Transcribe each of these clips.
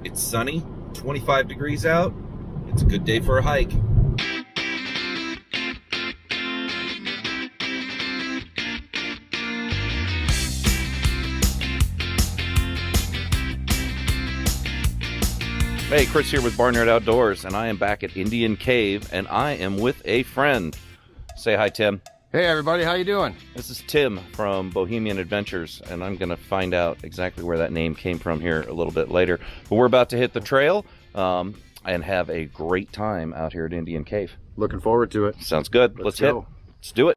It's sunny, 25 degrees out. It's a good day for a hike. Hey, Chris here with Barnyard Outdoors, and I am back at Indian Cave, and I am with a friend. Say hi, Tim. Hey everybody, how you doing? This is Tim from Bohemian Adventures, and I'm going to find out exactly where that name came from here a little bit later. But we're about to hit the trail and have a great time out here at Indian Cave. Looking forward to it. Sounds good. Let's hit. Let's do it.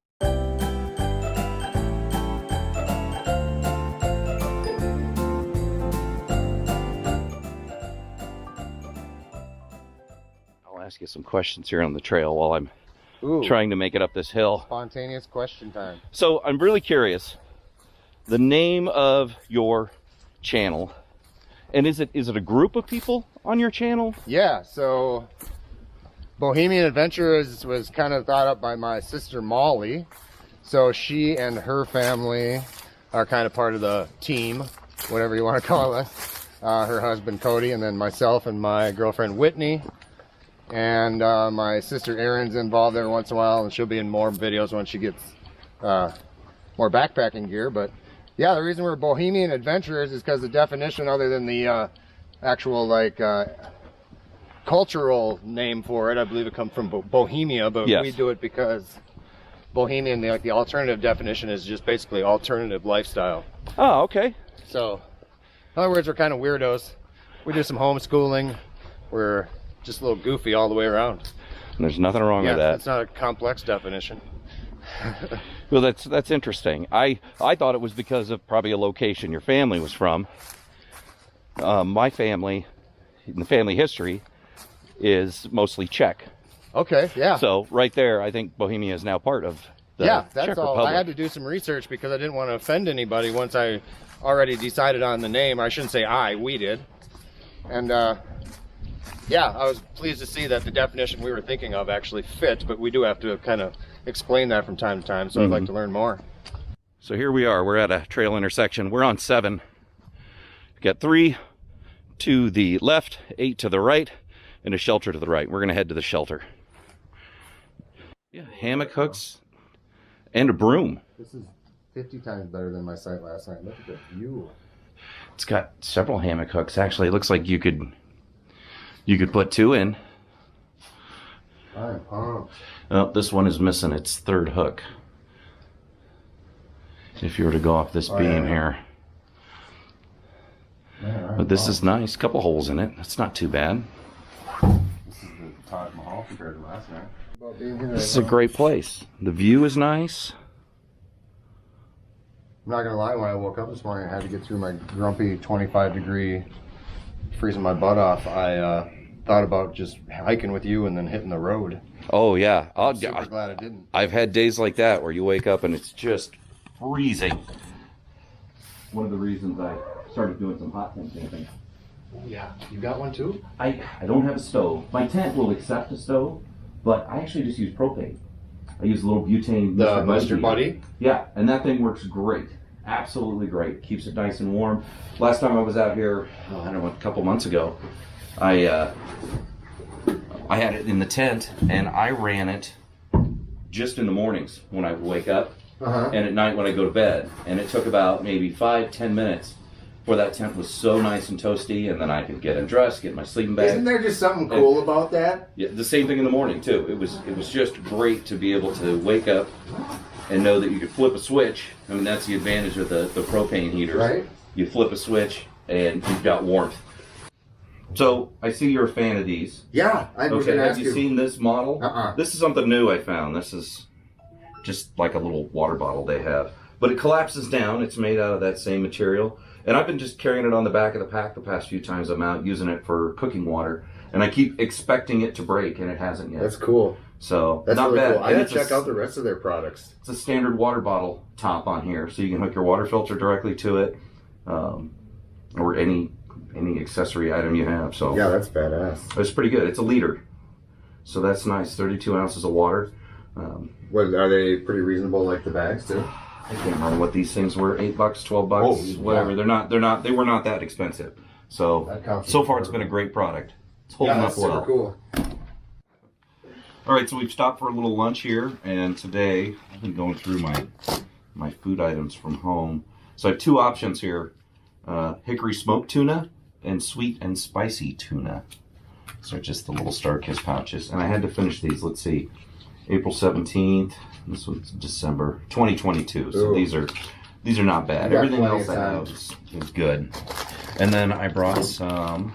I'll ask you some questions here on the trail while I'm trying to make it up this hill. Spontaneous question time. So I'm really curious, the name of your channel, and is it a group of people on your channel? Yeah, so Bohemian Adventurers was kind of thought up by my sister Molly. So she and her family are kind of part of the team, whatever you want to call us. Her husband Cody, and then myself and my girlfriend Whitney. And my sister Erin's involved every once in a while, and she'll be in more videos once she gets more backpacking gear. But yeah, the reason we're Bohemian Adventurers is because the definition, other than the actual like cultural name for it, I believe it comes from Bohemia, but yes, we do it because Bohemian, the alternative definition is just basically alternative lifestyle. Oh, okay. So, in other words, we're kind of weirdos. We do some homeschooling. We're just a little goofy all the way around. And there's nothing wrong with that. It's not a complex definition. Well, that's interesting. I thought it was because of probably a location your family was from. My family, in the family history, is mostly Czech. Okay, yeah. So right there, I think Bohemia is now part of the that's Czech all. Republic. I had to do some research because I didn't want to offend anybody once I already decided on the name. I shouldn't say we did. And yeah, I was pleased to see that the definition we were thinking of actually fit, but we do have to kind of explain that from time to time, so I'd like to learn more. So here we are. We're at a trail intersection. We're on 7. We've got 3 to the left, 8 to the right, and a shelter to the right. We're going to head to the shelter. Yeah, hammock hooks and a broom. This is 50 times better than my site last night. Look at the view. It's got several hammock hooks. Actually, it looks like you could put 2 in. I'm pumped. Oh, this one is missing its 3rd hook. If you were to go off this beam here. Man, but this is nice. Couple holes in it. That's not too bad. This is the Taj Mahal compared to last night. This is a great place. The view is nice. I'm not gonna lie, when I woke up this morning, I had to get through my grumpy 25-degree freezing my butt off. I thought about just hiking with you and then hitting the road. Oh yeah, I'm super glad I didn't. I've had days like that where you wake up and it's just freezing. One of the reasons I started doing some hot tent camping. Oh yeah, you got one too? I don't have a stove. My tent will accept a stove, but I actually just use propane. I use a little butane. The Mustard Buddy? Yeah, and that thing works great. Absolutely great. Keeps it nice and warm. Last time I was out here, I don't know, a couple months ago, I had it in the tent, and I ran it just in the mornings when I would wake up, and at night when I go to bed. And it took about maybe 5-10 minutes before that tent was so nice and toasty, and then I could get undressed, get my sleeping bag. Isn't there just something cool about that? Yeah, the same thing in the morning too. It was just great to be able to wake up and know that you could flip a switch. I mean, that's the advantage of the propane heaters. Right. You flip a switch and you've got warmth. So I see you're a fan of these. Yeah, I was Okay, gonna have ask you seen this model? Uh-uh. This is something new I found. This is just like a little water bottle they have. But it collapses down. It's made out of that same material. And I've been just carrying it on the back of the pack the past few times I'm out using it for cooking water. And I keep expecting it to break, and it hasn't yet. That's cool. So That's not really bad. cool. I And didn't check out the rest of their products. It's a standard water bottle top on here, so you can hook your water filter directly to it, or any accessory item you have. So Yeah, that's badass. it's pretty good. It's a liter, so that's nice. 32 ounces of water. What, are they pretty reasonable, like the bags too? I can't remember what these things were. $8, $12, Oh, whatever. yeah. They were not that expensive. So, so far it's been a great product. It's holding up well. Super cool. All right, so we've stopped for a little lunch here, and today I've been going through my food items from home. So I have two options here, hickory smoked tuna and sweet and spicy tuna. So just the little Star-Kissed pouches. And I had to finish these, let's see, April 17th, this one's December 2022. So Ooh. these are not bad. Everything else I have is good. And then I brought some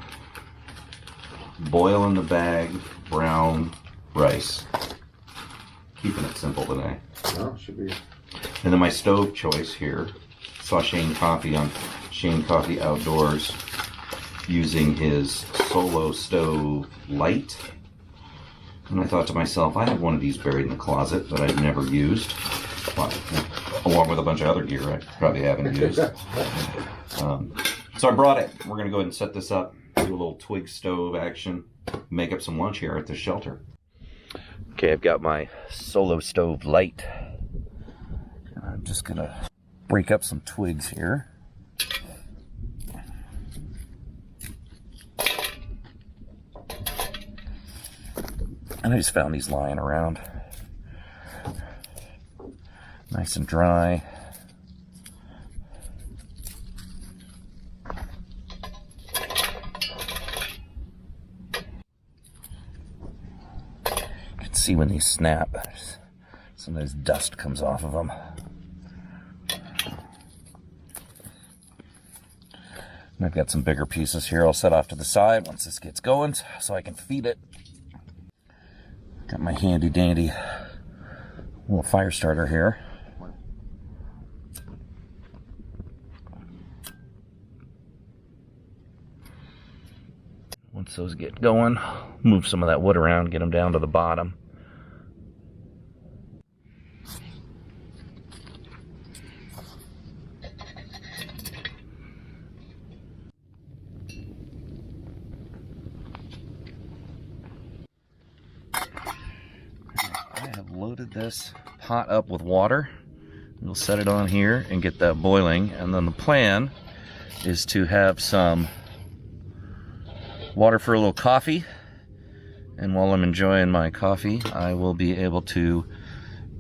boil in the bag brown rice. Keeping it simple today. Oh, should be. And then my stove choice here. Saw Shane Coffee on Shane Coffee Outdoors using his Solo Stove Lite. And I thought to myself, I have one of these buried in the closet that I've never used. Well, along with a bunch of other gear I probably haven't used. So I brought it. We're going to go ahead and set this up. Do a little twig stove action. Make up some lunch here at the shelter. Okay, I've got my Solo Stove Lite. I'm just going to break up some twigs here. And I just found these lying around. Nice and dry. You can see when these snap, sometimes dust comes off of them. And I've got some bigger pieces here I'll set off to the side once this gets going so I can feed it. Got my handy dandy little fire starter here. Once those get going, move some of that wood around, get them down to the bottom. I have loaded this pot up with water. We'll set it on here and get that boiling, and then the plan is to have some water for a little coffee, and while I'm enjoying my coffee I will be able to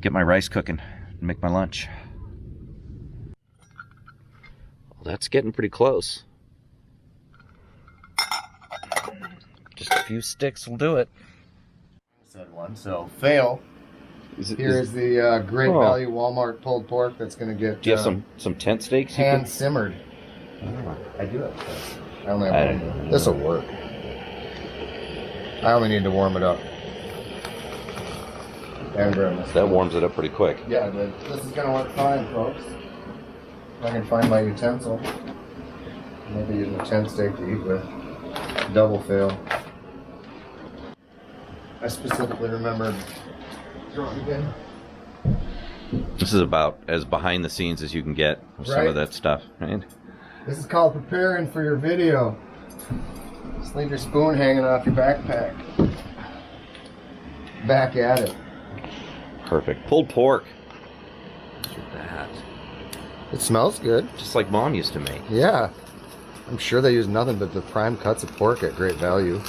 get my rice cooking and make my lunch. Well, that's getting pretty close. Just a few sticks will do it. Said one, so fail. Here's the great value Walmart pulled pork that's going to get. Do you have some tent steaks? Hand simmered. I do have this. I only have one. This will work. I only need to warm it up. And that warms it up pretty quick. Yeah, but this is going to work fine, folks. If I can find my utensil. Maybe use a tent steak to eat with. Double fail. I specifically remembered. Again. This is about as behind the scenes as you can get with some of that stuff, right? This is called preparing for your video. Just leave your spoon hanging off your backpack. Back at it. Perfect. Pulled pork. Look at that. It smells good. Just like Mom used to make. Yeah. I'm sure they use nothing but the prime cuts of pork at great value.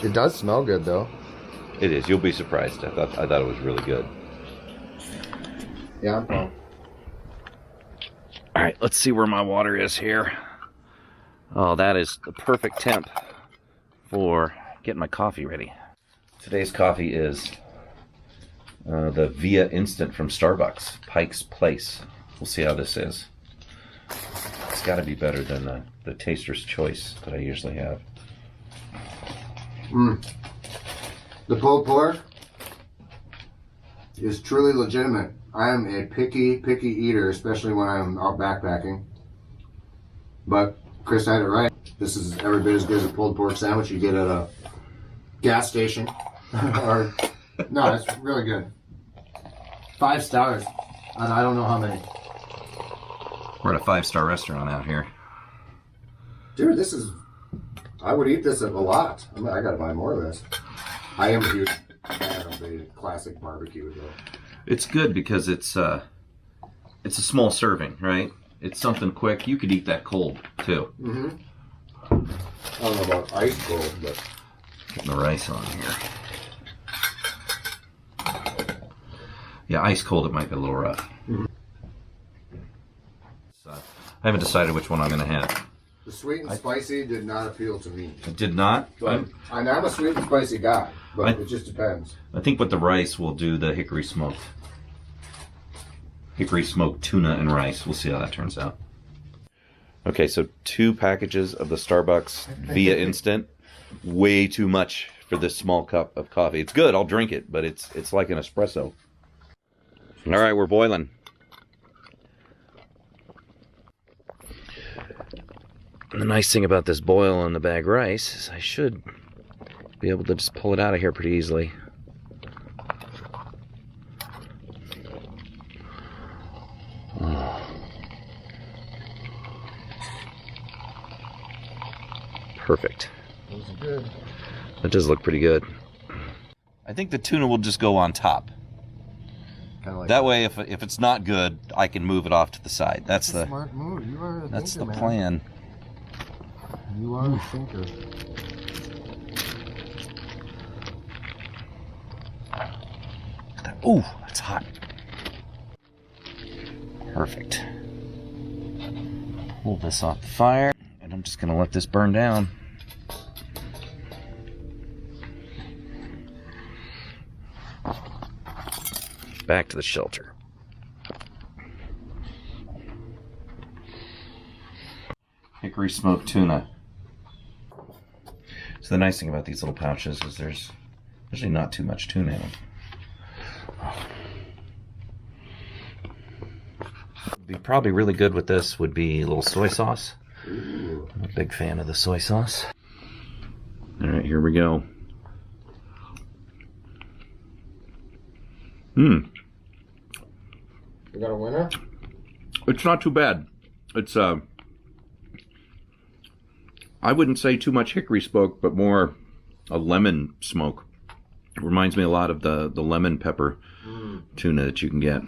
It does smell good though. It is. You'll be surprised. I thought it was really good. Yeah, I'm pumped. All right, let's see where my water is here. Oh, that is the perfect temp for getting my coffee ready. Today's coffee is the Via Instant from Starbucks, Pike's Place. We'll see how this is. It's got to be better than the Taster's Choice that I usually have. The pulled pork is truly legitimate. I am a picky eater, especially when I'm out backpacking. But Chris had it right. This is every bit as good as a pulled pork sandwich you get at a gas station. No, it's really good. 5 stars. I don't know how many. We're at a 5-star restaurant out here. Dude, this is... I would eat this a lot. I gotta buy more of this. I am a huge fan of the classic barbecue, though. It's good because it's a small serving, right? It's something quick. You could eat that cold, too. I don't know about ice cold, but getting the rice on here. Yeah, ice cold it might be a little rough. Mm-hmm. So, I haven't decided which one I'm going to have. the sweet and spicy did not appeal to me. It did not? But I'm a sweet and spicy guy, but I- it just depends. I think with the rice we'll do the hickory smoked. Hickory smoked tuna and rice. We'll see how that turns out. Okay, so 2 packages of the Starbucks Via Instant. Way too much for this small cup of coffee. It's good, I'll drink it, but it's like an espresso. All right, we're boiling. And the nice thing about this boil on the bag rice is I should be able to just pull it out of here pretty easily. Perfect. Those are good. That does look pretty good. I think the tuna will just go on top. Kinda like That way, if it's not good, I can move it off to the side. That's the smart move. You are a that's the thinker, man. plan. You are a thinker. Ooh, that's hot. Perfect. Pull this off the fire, and I'm just gonna let this burn down. Back to the shelter. Hickory smoked tuna. So the nice thing about these little pouches is there's usually not too much tuna in them. Be probably really good with this would be a little soy sauce. Ooh. I'm a big fan of the soy sauce. All right, here we go. You got a winner? It's not too bad. It's I wouldn't say too much hickory smoke, but more a lemon smoke. It reminds me a lot of the lemon pepper tuna that you can get.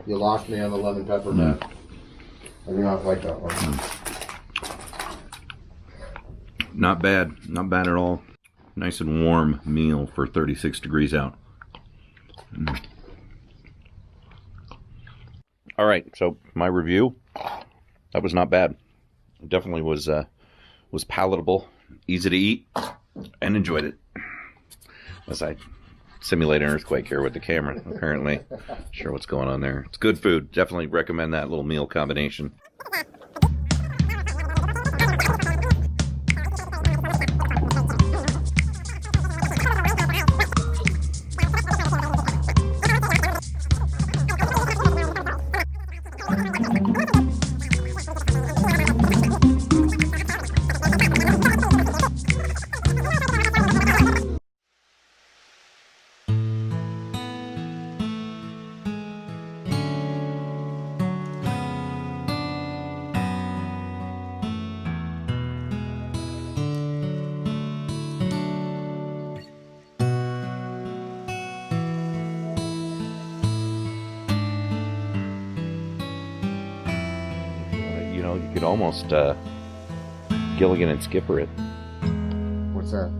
You lost me on the lemon pepper, Matt. I do not like that one. Not bad. Not bad at all. Nice and warm meal for 36 degrees out. All right, so my review, that was not bad. It definitely was palatable, easy to eat, and enjoyed it. As I simulate an earthquake here with the camera, apparently. Not sure what's going on there. It's good food. Definitely recommend that little meal combination. You know, you could almost Gilligan and Skipper it. What's that?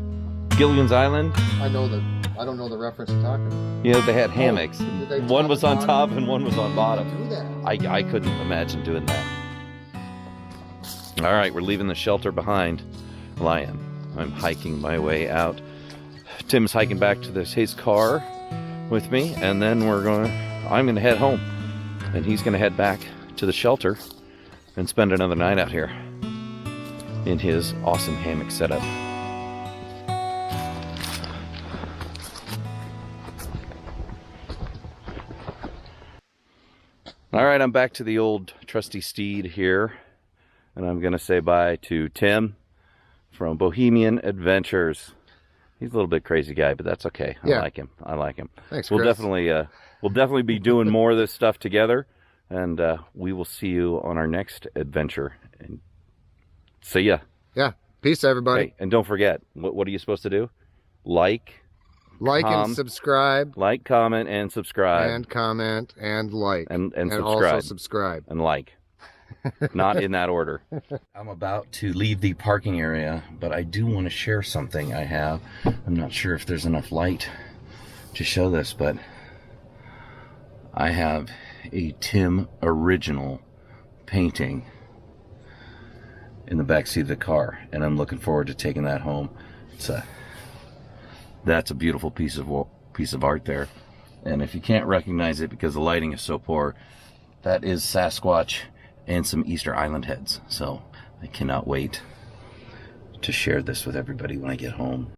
Gilligan's Island. I don't know the reference you're talking about. You know, they had hammocks. Did they One was on bottom? top and one was on bottom. Do that. I couldn't imagine doing that. All right, we're leaving the shelter behind. Lion. I'm hiking my way out. Tim's hiking back to his car with me, and then I'm gonna head home, and he's gonna head back to the shelter and spend another night out here in his awesome hammock setup. All right, I'm back to the old trusty steed here, and I'm going to say bye to Tim from Bohemian Adventures. He's a little bit crazy guy, but that's okay. I like him. Thanks, We'll Chris. definitely be doing more of this stuff together, and we will see you on our next adventure. And see ya. Yeah. Peace, everybody. Hey, and don't forget, what are you supposed to do? Like And subscribe. Like, comment, and subscribe. And comment and like. And And subscribe. also subscribe. And like. Not in that order. I'm about to leave the parking area, but I do want to share something I have. I'm not sure if there's enough light to show this, but I have a Tim original painting in the back seat of the car, and I'm looking forward to taking that home. That's a beautiful piece of art there. And if you can't recognize it because the lighting is so poor, that is Sasquatch and some Easter Island heads. So I cannot wait to share this with everybody when I get home.